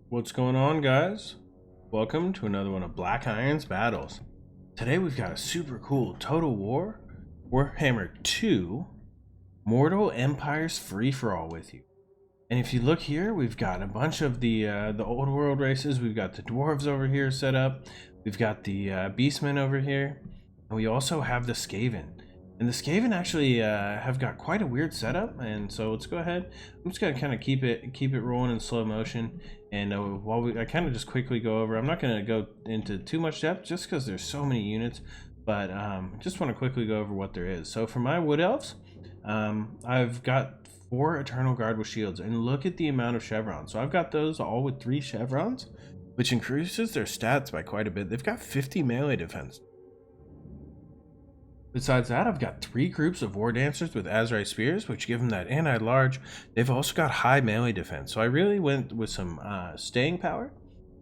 What's going on, guys? Welcome to another one of Black Iron's battles. Today we've got a super cool Total War Warhammer 2 Mortal Empires free-for-all with you. And if you look here, we've got a bunch of the old world races. We've got the dwarves over here set up. We've got the Beastmen over here, and we also have the Skaven. And the Skaven actually have got quite a weird setup, and so let's go ahead. I'm just gonna kind of keep it rolling in slow motion, and I kind of just quickly go over. I'm not gonna go into too much depth just because there's so many units, but just want to quickly go over what there is. So for my Woodelves, I've got 4 Eternal Guard with shields, and look at the amount of chevrons. So I've got those all with 3 chevrons, which increases their stats by quite a bit. They've got 50 melee defense. Besides that, I've got 3 groups of War Dancers with Azrai Spears, which give them that anti-large. They've also got high melee defense, so I really went with some staying power.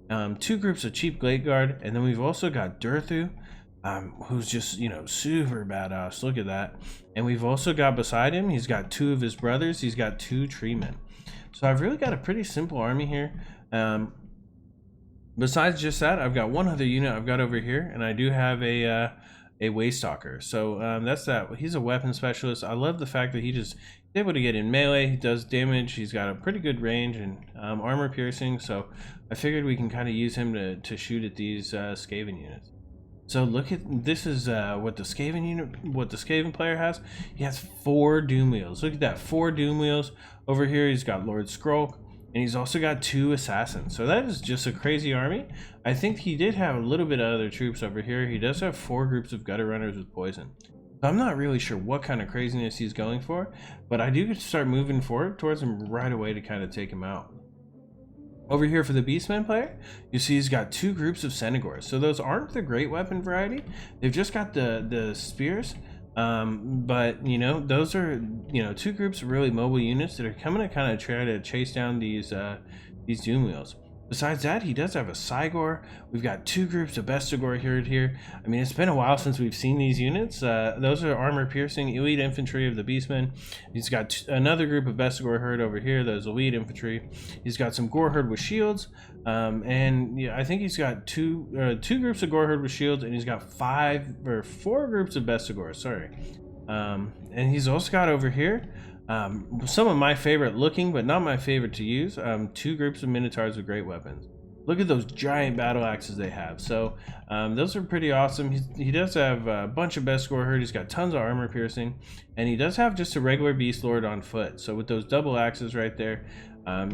2 groups of Cheap Glade Guard, and then we've also got Durthu, who's just, super badass. Look at that. And we've also got beside him, he's got 2 of his brothers. He's got 2 Treemen. So I've really got a pretty simple army here. Besides just that, I've got one other unit I've got over here, and I do have a Waystalker. So that's that. He's a weapon specialist. I love the fact that he's able to get in melee. He does damage. He's got a pretty good range and armor piercing. So I figured we can kind of use him to shoot at these Skaven units. So look at this is what the Skaven player has. He has 4 Doomwheels. Look at that, 4 Doomwheels. Over here he's got Lord Skrull, and he's also got 2 assassins. So that is just a crazy army. I think he did have a little bit of other troops over here. He does have 4 groups of gutter runners with poison. So I'm not really sure what kind of craziness he's going for, but I do start moving forward towards him right away to kind of take him out. Over here for the Beastmen player, you see he's got 2 groups of Senegors. So those aren't the great weapon variety. They've just got the spears. But those are 2 groups of really mobile units that are coming to kind of try to chase down these Doomwheels. Besides that, he does have a Cygor. We've got 2 groups of Bestigor here. I mean, it's been a while since we've seen these units. Those are armor piercing elite infantry of the Beastmen. He's got another group of Bestigor herd over here. Those elite infantry. He's got some Gore herd with shields, and yeah, I think he's got 2 groups of Gore herd with shields, and he's got 4 groups of Bestigor. Sorry, and he's also got over here some of my favorite looking, but not my favorite to use, 2 groups of Minotaurs with great weapons. Look at those giant battle axes they have. So those are pretty awesome. He does have a bunch of Bestigor herd. He's got tons of armor piercing, and he does have just a regular beast lord on foot. So with those double axes right there, a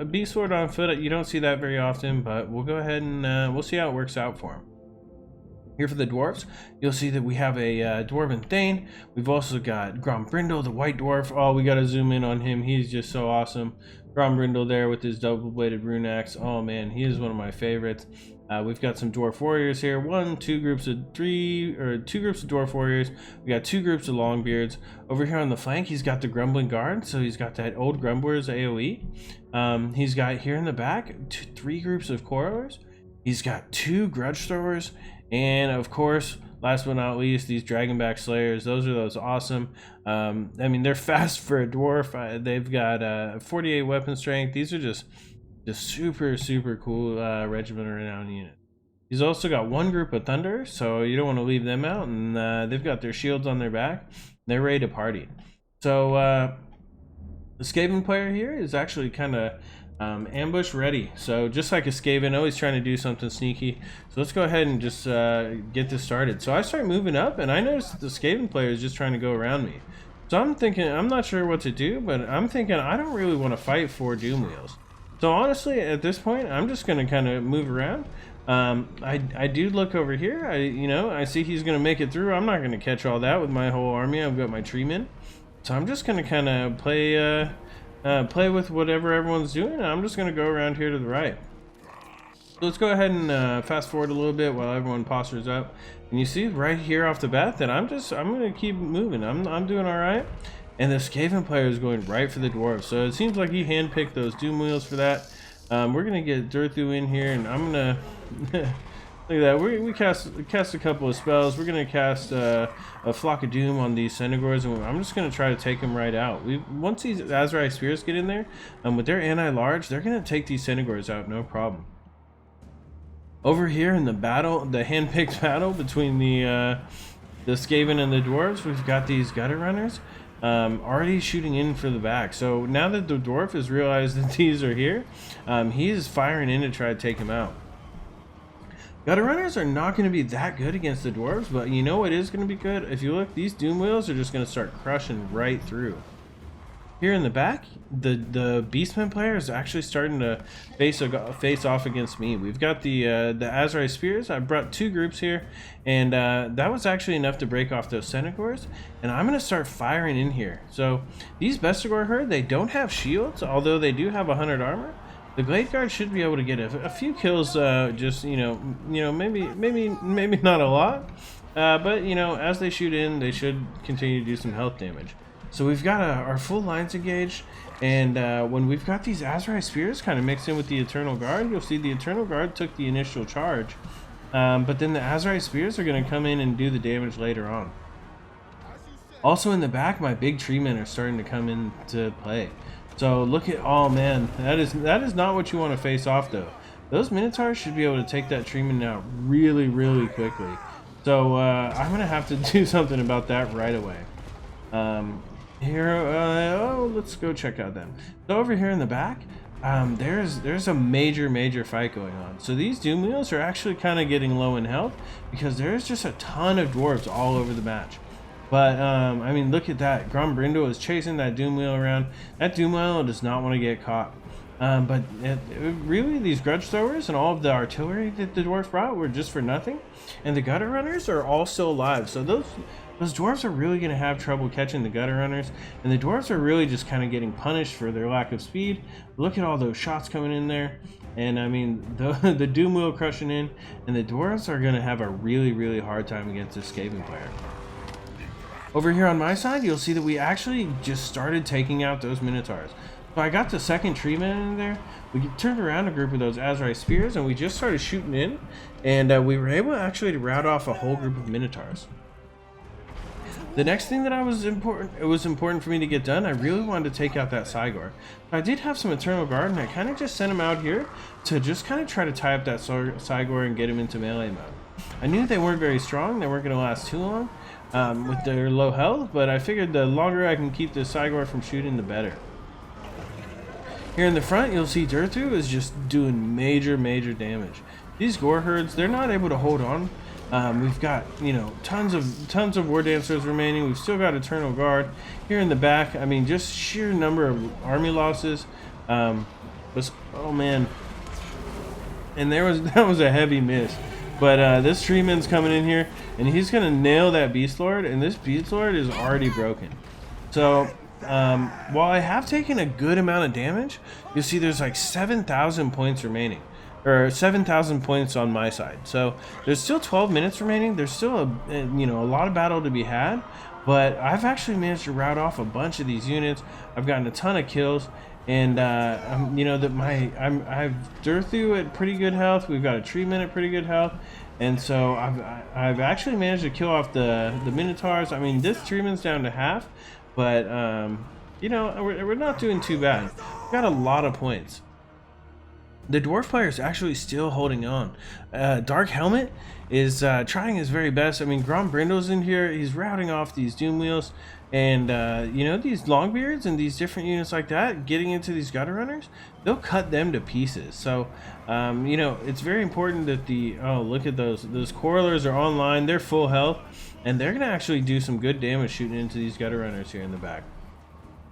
beast lord on foot, you don't see that very often, but we'll go ahead and we'll see how it works out for him. Here for the dwarves, you'll see that we have a Dwarven Thane. We've also got Grombrindle, the white dwarf. Oh, we got to zoom in on him. He's just so awesome. Grombrindle there with his double-bladed rune axe. Oh man, he is one of my favorites. We've got some dwarf warriors here. 2 groups of dwarf warriors. We got 2 groups of longbeards. Over here on the flank, he's got the Grumbling Guard. So he's got that old Grumblers AoE. He's got here in the back 3 groups of Quarrelers. He's got 2 Grudge Throwers. And of course, last but not least, these Dragonback Slayers. Those awesome. I mean, they're fast for a dwarf. They've got 48 weapon strength. These are just super cool regiment or renowned unit. He's also got 1 group of Thunder, so you don't want to leave them out. And they've got their shields on their back. They're ready to party. So the Skaven player here is actually kind of ambush ready. So just like a Skaven, always trying to do something sneaky. So let's go ahead and just get this started. So I start moving up, and I notice that the Skaven player is just trying to go around me. So I'm thinking, I'm not sure what to do, but I'm thinking I don't really want to fight 4 Doomwheels. So honestly, at this point, I'm just going to kind of move around. I do look over here. I see he's going to make it through. I'm not going to catch all that with my whole army. I've got my Treemen. So I'm just going to kind of play with whatever everyone's doing, and I'm just going to go around here to the right. So let's go ahead and fast forward a little bit while everyone postures up. And you see right here off the bat that I'm going to keep moving. I'm doing all right. And the Skaven player is going right for the dwarves. So it seems like he handpicked those Doomwheels for that. We're going to get Durthu in here, and I'm going to Look at that. We cast a couple of spells. We're gonna cast a Flock of Doom on these Centaurs, and I'm just gonna try to take them right out. Once these Azrai Spears get in there, with their anti-large, they're gonna take these Centaurs out, no problem. Over here in the battle, the hand-picked battle between the Skaven and the Dwarves, we've got these Gutter Runners already shooting in for the back. So now that the Dwarf has realized that these are here, he is firing in to try to take him out. Gutter Runners are not going to be that good against the Dwarves, but you know what is going to be good? If you look, these Doomwheels are just going to start crushing right through. Here in the back, the Beastmen player is actually starting to face off against me. We've got the Azrai Spears. I brought 2 groups here, and that was actually enough to break off those Centaurs. And I'm going to start firing in here. So these Bestigor herd, they don't have shields, although they do have 100 armor. The Glade Guard should be able to get a few kills, just maybe not a lot, but as they shoot in, they should continue to do some health damage. So we've got our full lines engaged, and when we've got these Azrai Spears kind of mixed in with the Eternal Guard, you'll see the Eternal Guard took the initial charge, but then the Azrai Spears are going to come in and do the damage later on. Also in the back, my big Treemen are starting to come into play. So look at, oh man, that is not what you want to face off though. Those Minotaurs should be able to take that Treeman out really quickly. So I'm going to have to do something about that right away. Let's go check out them. So over here in the back, there's a major fight going on. So these Doomwheels are actually kind of getting low in health because there's just a ton of dwarves all over the match. But I mean, look at that. Grombrindle is chasing that Doomwheel around. That Doomwheel does not want to get caught. But really, these Grudge Throwers and all of the artillery that the dwarf brought were just for nothing. And the Gutter Runners are all still alive. So those dwarves are really going to have trouble catching the Gutter Runners. And the dwarves are really just kind of getting punished for their lack of speed. Look at all those shots coming in there. And I mean, the Doomwheel crushing in. And the dwarves are going to have a really hard time against this Skaven player. Over here on my side, you'll see that we actually just started taking out those Minotaurs. So I got the second Treeman in there. We turned around a group of those Azrai Spears, and we just started shooting in. And we were able actually to rout off a whole group of Minotaurs. The next thing that it was important for me to get done, I really wanted to take out that Cygor. I did have some Eternal Guard, and I kind of just sent him out here to just kind of try to tie up that Cygor and get him into melee mode. I knew they weren't very strong, they weren't going to last too long. With their low health, but I figured the longer I can keep the Cygor from shooting, the better. Here in the front, you'll see Durthu is just doing major damage. These Gore herds, they're not able to hold on. We've got, tons of War Dancers remaining. We've still got Eternal Guard. Here in the back, I mean, just sheer number of army losses. Oh man, and that was a heavy miss. But this Treeman's coming in here, and he's going to nail that Beast Lord, and this Beast Lord is already broken. So, while I have taken a good amount of damage, you'll see there's like 7,000 points remaining. Or 7,000 points on my side. So, there's still 12 minutes remaining. There's still a lot of battle to be had. But I've actually managed to rout off a bunch of these units. I've gotten a ton of kills. And I have Durthu at pretty good health. We've got a Treeman at pretty good health, and so I've actually managed to kill off the Minotaurs. I mean, this Treeman's down to half, but we're not doing too bad. We've got a lot of points. The dwarf player is actually still holding on. Dark Helmet is trying his very best. I mean, Grombrindle's in here. He's routing off these Doomwheels. And, these Longbeards and these different units like that, getting into these Gutter Runners, they'll cut them to pieces. So, it's very important that look at those Quarrelers are online. They're full health. And they're going to actually do some good damage shooting into these Gutter Runners here in the back.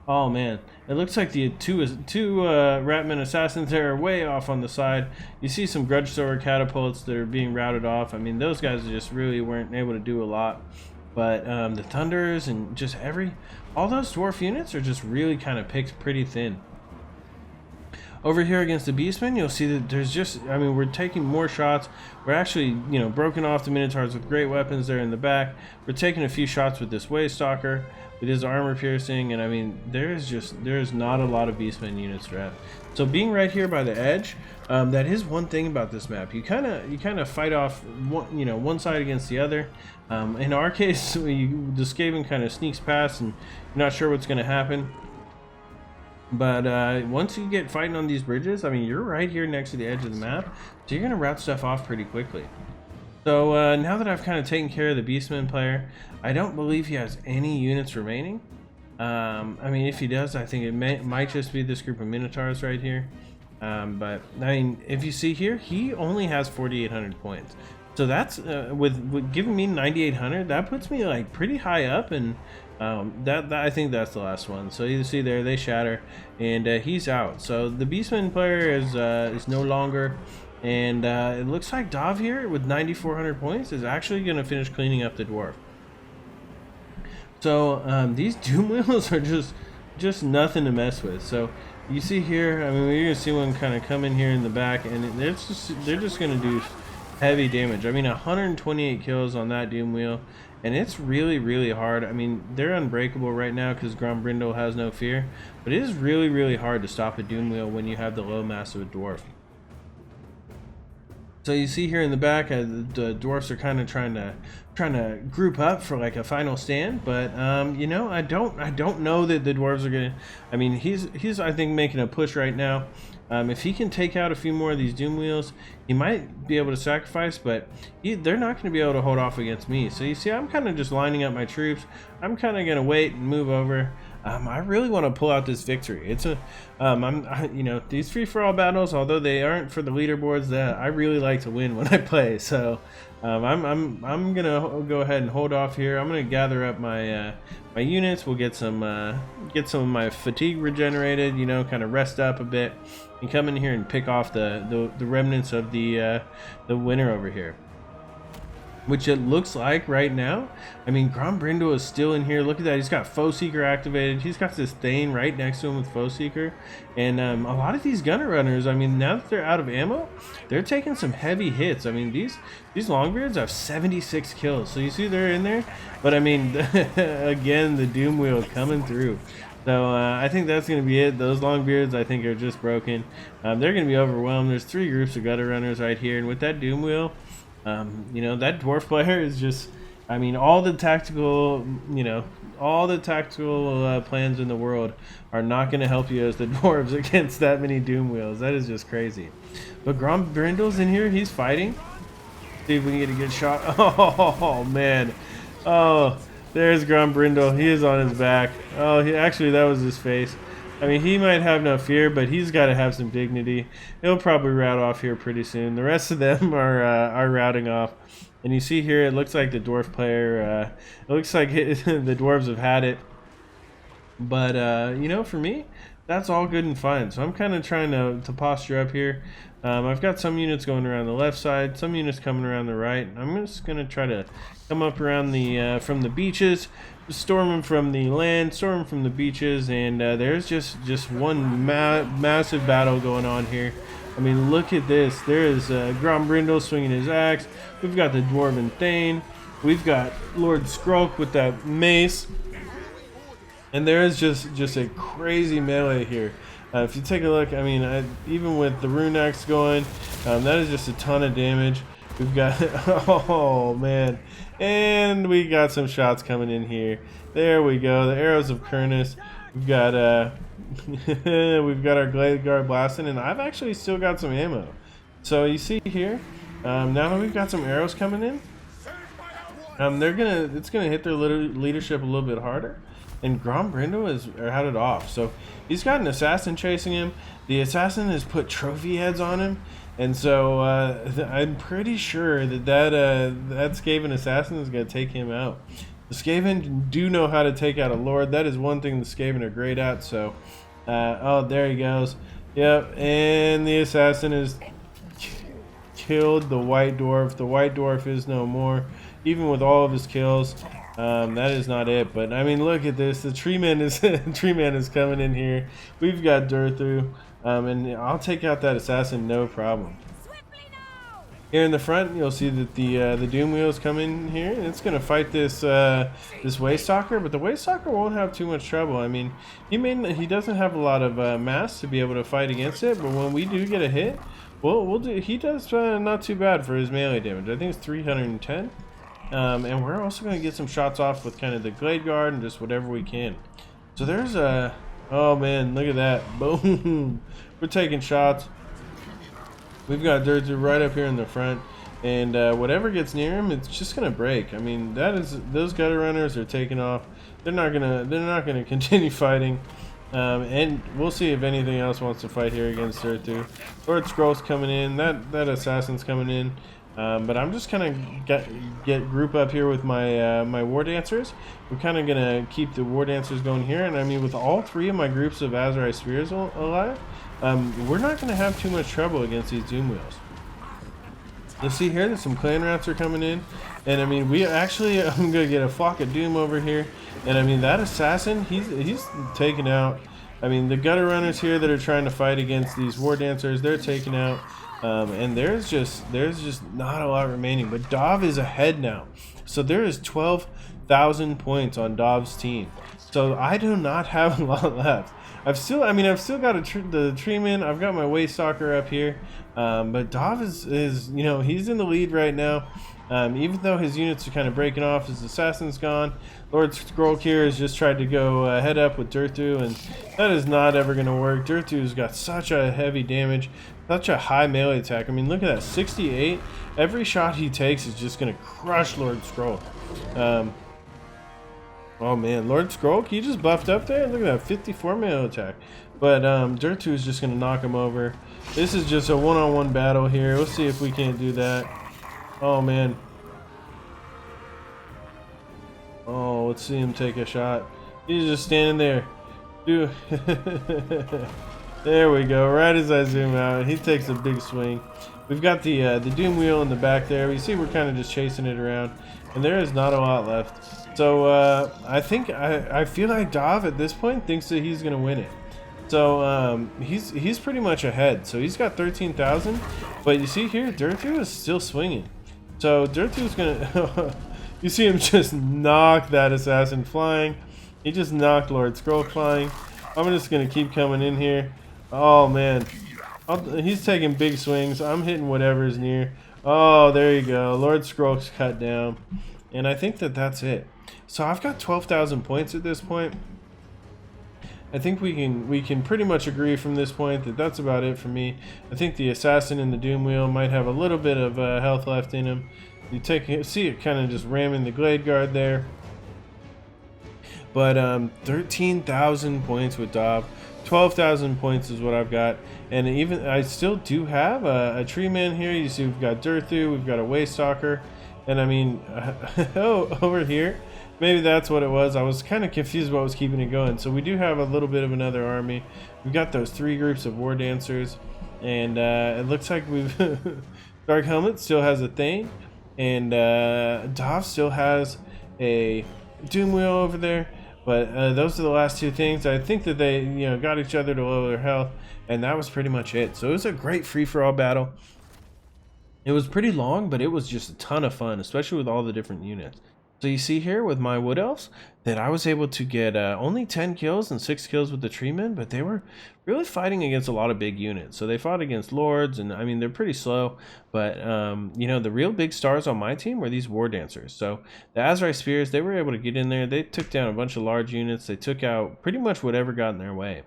Oh man, it looks like the two Ratman Assassins there are way off on the side. You see some Grudge Thrower catapults that are being routed off. I mean, those guys just really weren't able to do a lot. But the Thunders and just all those dwarf units are just really kind of picked pretty thin. Over here against the Beastmen, you'll see that there's just, I mean, we're taking more shots. We're actually, you know, broken off the Minotaurs with great weapons there in the back. We're taking a few shots with this Waystalker, with his armor piercing, and I mean, there's not a lot of Beastmen units left. So being right here by the edge, that is one thing about this map. You kind of fight off one, you know, one side against the other. In our case, the Skaven kind of sneaks past, and you're not sure what's going to happen. But once you get fighting on these bridges, I mean, you're right here next to the edge of the map, so you're going to route stuff off pretty quickly. So now that I've kind of taken care of the Beastman player, I don't believe he has any units remaining. I mean, if he does, I think it might just be this group of Minotaurs right here. But I mean, if you see here, he only has 4,800 points. So that's with giving me 9,800, that puts me like pretty high up, and that I think that's the last one. So you see there, they shatter, and he's out. So the Beastman player is no longer, and it looks like Dav here with 9,400 points is actually going to finish cleaning up the dwarf. So these Doomwheels are just nothing to mess with. So you see here, I mean, you're gonna see one kind of come in here in the back, and they're just gonna do heavy damage. I mean, 128 kills on that Doomwheel, and it's really hard. I mean, they're unbreakable right now because Grombrindle has no fear, but it is really hard to stop a Doomwheel when you have the low mass of a dwarf. So you see here in the back, the dwarfs are kind of trying to group up for like a final stand, but you know, I don't know that the dwarves are gonna. I mean, he's I think making a push right now. If he can take out a few more of these Doomwheels, he might be able to sacrifice, but they're not going to be able to hold off against me. So you see, I'm kind of just lining up my troops. I'm kind of going to wait and move over. I really want to pull out this victory. It's a, you know, these free-for-all battles, although they aren't for the leaderboards, that I really like to win when I play. So I'm gonna go ahead and hold off here. I'm gonna gather up my my units. We'll get some of my fatigue regenerated. You know, kind of rest up a bit, and come in here and pick off the remnants of the winner over here. Which it looks like right now. I mean, Grombrindle is still in here. Look at that. He's got Foe Seeker activated. He's got this Thane right next to him with Foe Seeker. And a lot of these Gunner Runners, I mean, now that they're out of ammo, they're taking some heavy hits. I mean, these Longbeards have 76 kills. So you see they're in there. But I mean, again, the Doomwheel coming through. So I think that's going to be it. Those Longbeards, I think, are just broken. They're going to be overwhelmed. There's 3 groups of Gunner Runners right here. And with that Doomwheel, you know, that dwarf player is just, I mean, all the tactical, you know, all the tactical plans in the world are not going to help you as the dwarves against that many Doomwheels. That is just crazy. But Grombrindle's in here. He's fighting. See if we can get a good shot. Oh, man. Oh, there's Grombrindle. He is on his back. Oh, actually, that was his face. I mean, he might have no fear, but he's got to have some dignity. He'll probably rout off here pretty soon. The rest of them are routing off. And you see here, it looks like the dwarf player, it looks like the dwarves have had it. But, you know, for me, that's all good and fine. So I'm kind of trying to posture up here. I've got some units going around the left side, some units coming around the right. I'm just going to try to come up around the from the beaches, storm them from the land, storm them from the beaches, and there's just one massive battle going on here. I mean, look at this. There is Grombrindle swinging his axe. We've got the Dwarven Thane. We've got Lord Skrulk with that mace. And there is just a crazy melee here. If you take a look, I mean, even with the rune axe going, that is just a ton of damage. We've got, oh man, and we got some shots coming in here. There we go, the arrows of Kurnus. We've got we've got our Glade Guard blasting, and I've actually still got some ammo. So you see here, now that we've got some arrows coming in, it's gonna hit their leadership a little bit harder. And Grombrindle is had it off. So he's got an assassin chasing him. The assassin has put trophy heads on him. And so I'm pretty sure that Skaven assassin is going to take him out. The Skaven do know how to take out a lord. That is one thing the Skaven are great at. So, oh, there he goes. Yep, and the assassin has killed the white dwarf. The white dwarf is no more, even with all of his kills. That is not it, but I mean, look at this. The Treemen is Treemen is coming in here. We've got Durthu. and I'll take out that assassin no problem. Here in the front, you'll see that the Doomwheel is coming here, and it's gonna fight this this Waystalker. But the Waystalker won't have too much trouble. I mean, he doesn't have a lot of mass to be able to fight against it. But when we do get a hit, we'll do. He does not too bad for his melee damage. I think it's 310. And we're also gonna get some shots off with kind of the Glade Guard and just whatever we can. So there's a. Oh man, look at that! Boom! We're taking shots. We've got Durthu right up here in the front, and whatever gets near him, it's just gonna break. I mean, those gutter runners are taking off. They're not gonna continue fighting, and we'll see if anything else wants to fight here against Durthu. Lord Scroll's coming in. That assassin's coming in, but I'm just kind of get group up here with my my war dancers. We're kind of gonna keep the war dancers going here, and I mean, with all three of my groups of Azrai Spears alive. We're not going to have too much trouble against these Doomwheels. You'll see here that some clan rats are coming in, and I mean, I'm going to get a flock of Doom over here, and I mean, that assassin, he's taken out. I mean, the gutter runners here that are trying to fight against these war dancers, they're taken out, and there's just not a lot remaining. But Dav is ahead now, so there is 12,000 points on Dav's team. So I do not have a lot left. I've still got the Treemen. I've got my Waystalker up here, but Dav is he's in the lead right now. Even though his units are kind of breaking off, his assassin's gone. Lord Scroll here has just tried to go head up with Durthu, and that is not ever going to work. Durthu's got such a heavy damage, such a high melee attack. I mean, look at that, 68. Every shot he takes is just going to crush Lord Scroll. Oh man, Lord Scroll, he just buffed up there. Look at that, 54 melee attack. But Durthu is just going to knock him over. This is just a one-on-one battle here. Let's see if we can't do that. Oh man. Oh, let's see him take a shot. He's just standing there. Dude. There we go. Right as I zoom out, he takes a big swing. We've got the Doomwheel in the back there. You see we're kind of just chasing it around, and there is not a lot left. So I feel like Dav at this point thinks that he's gonna win it. So he's pretty much ahead. So he's got 13,000, but you see here Durthu is still swinging. So Durthu's gonna you see him just knock that assassin flying. He just knocked Lord Scroll flying. I'm just gonna keep coming in here. Oh man, he's taking big swings. I'm hitting whatever's near. Oh, there you go. Lord Scroll's cut down, and I think that that's it. So I've got 12,000 points at this point. I think we can pretty much agree from this point that that's about it for me. I think the assassin in the Doomwheel might have a little bit of health left in him. You see it kind of just ramming the Glade Guard there. But 13,000 points with Dav. 12,000 points is what I've got, and even I still do have a Treeman here. You see we've got Durthu, we've got a Waystalker, and I mean over here. Maybe that's what it was. I was kind of confused what was keeping it going. So we do have a little bit of another army. We've got those three groups of war dancers, and it looks like we've Dark Helmet still has a Thane, and Dav still has a Doomwheel over there. But those are the last two things. I think that they got each other to lower their health, and that was pretty much it. So it was a great free-for-all battle. It was pretty long, but it was just a ton of fun, especially with all the different units. So you see here with my Woodelves that I was able to get only 10 kills and 6 kills with the Treemen, but they were really fighting against a lot of big units. So they fought against Lords, and I mean, they're pretty slow, but the real big stars on my team were these War Dancers. So the Azrai Spears, they were able to get in there. They took down a bunch of large units. They took out pretty much whatever got in their way.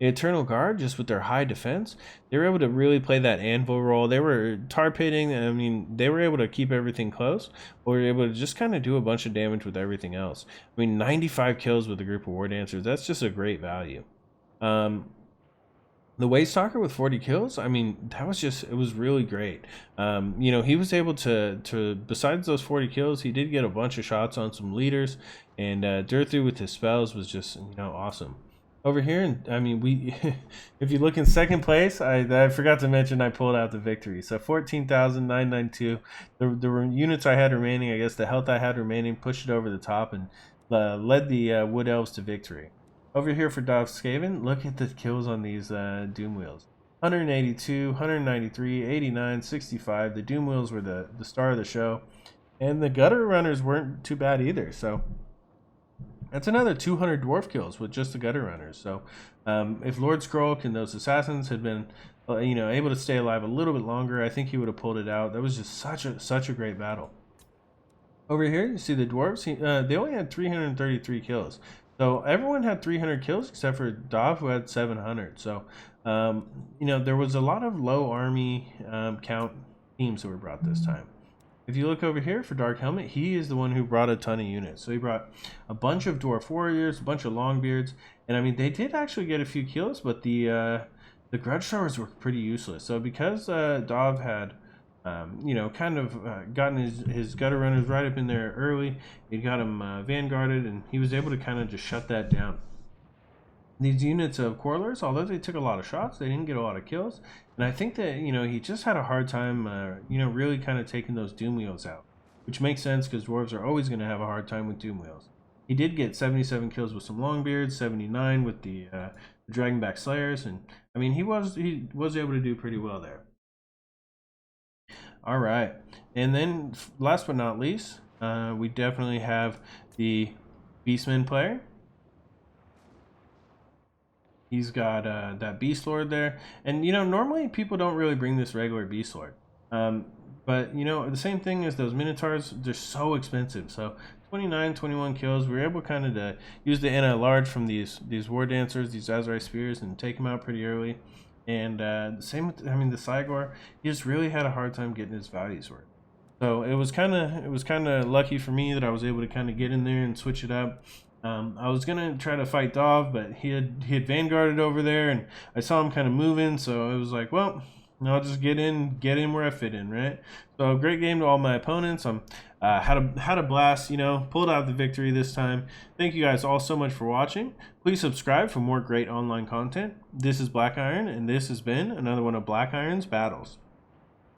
The Eternal Guard, just with their high defense, they were able to really play that anvil role. They were tar pitting. I mean, they were able to keep everything close, but were able to just kind of do a bunch of damage with everything else. I mean, 95 kills with a group of War Dancers, that's just a great value. The Waystalker with 40 kills, I mean, it was really great. He was able to, besides those 40 kills, he did get a bunch of shots on some leaders, and Durthu with his spells was just, awesome. Over here, and I mean, if you look in second place, I forgot to mention I pulled out the victory. So 14,992. The units I had remaining, I guess the health I had remaining, pushed it over the top and led the Wood Elves to victory. Over here for Skaven, look at the kills on these Doomwheels. 182, 193, 89, 65. The Doomwheels were the star of the show. And the gutter runners weren't too bad either. So that's another 200 dwarf kills with just the gutter runners. So if Lord Skrull and those assassins had been able to stay alive a little bit longer, I think he would have pulled it out. That was just such a great battle. Over here, you see the dwarves. They only had 333 kills. So everyone had 300 kills except for Daw, who had 700. So there was a lot of low army count teams that were brought this time. If you look over here for Dark Helmet, he is the one who brought a ton of units. So he brought a bunch of Dwarf Warriors, a bunch of Longbeards, and I mean they did actually get a few kills, but the Grudge Throwers were pretty useless. So because Dov had gotten his gutter runners right up in there early, he got him vanguarded, and he was able to kind of just shut that down. These units of Quarrelers, although they took a lot of shots, they didn't get a lot of kills. And I think that, he just had a hard time, really kind of taking those Doomwheels out. Which makes sense because Dwarves are always going to have a hard time with Doomwheels. He did get 77 kills with some Longbeards, 79 with the Dragonback Slayers. And, I mean, he was able to do pretty well there. All right. And then, last but not least, we definitely have the Beastmen player. He's got that Beast Lord there. And, normally people don't really bring this regular Beast Lord. But, the same thing as those Minotaurs, they're so expensive. So, 29, 21 kills. We were able kind of to use the anti-large from these War Dancers, these Azrai Spears, and take them out pretty early. And the same with, the Cygor, he just really had a hard time getting his values worth. So, it was kind of lucky for me that I was able to kind of get in there and switch it up. I was gonna try to fight Dov, but he had vanguarded over there, and I saw him kind of moving, so it was like, well, I'll just get in where I fit in, right? So great game to all my opponents. Had a blast, pulled out the victory this time. Thank you guys all so much for watching. Please subscribe for more great online content. This is Black Iron, and this has been another one of Black Iron's battles.